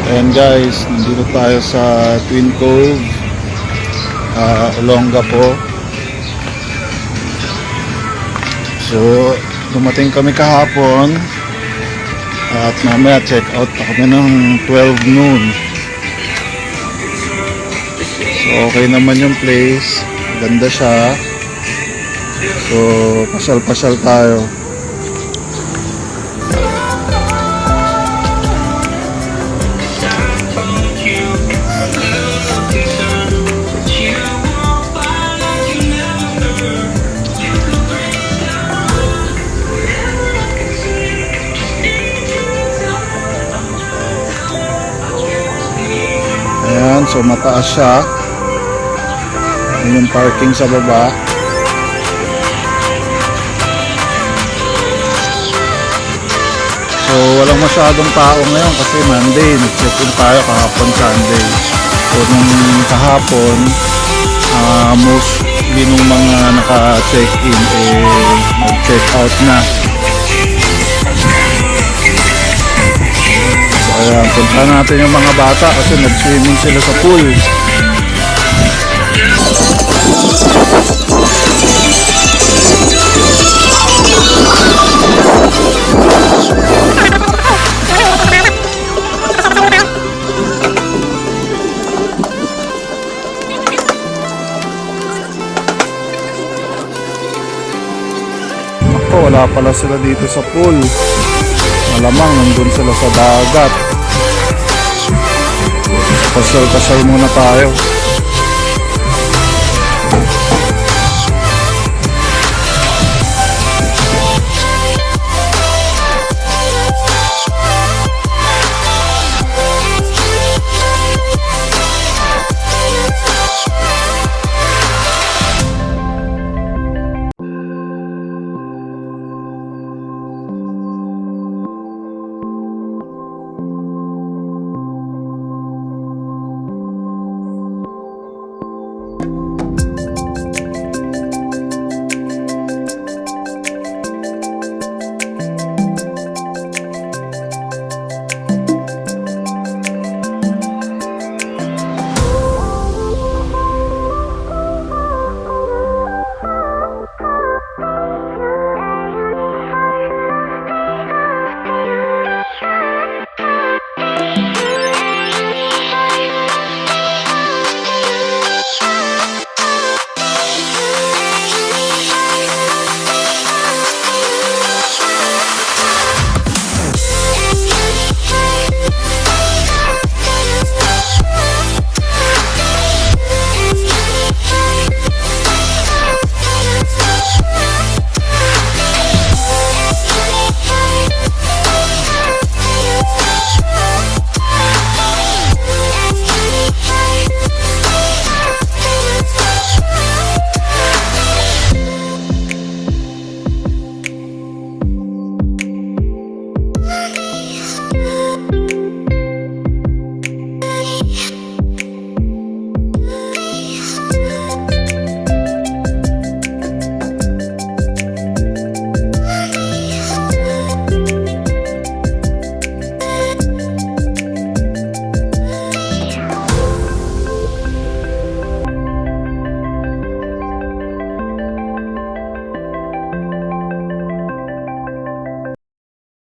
Ayan guys, nandito tayo sa Twin Cove, Olongapo. So, dumating kami kahapon at mamaya check out pa kami ng 12 noon. So, okay naman yung place, ganda siya. So, pasyal-pasyal tayo. Ayan, so mataas siya. Ayan yung parking sa baba. So walang masyadong tao ngayon kasi Monday, nag-check-in tayo kahapon Sunday. So nung kahapon, mostly nung mga naka-check-in nag-check out na. So ayan, puntahan natin yung mga bata kasi nag-swimming sila sa pool. Wala pala sila dito sa pool. Malamang nandun sila sa dagat. Pasyal-pasyal muna tayo.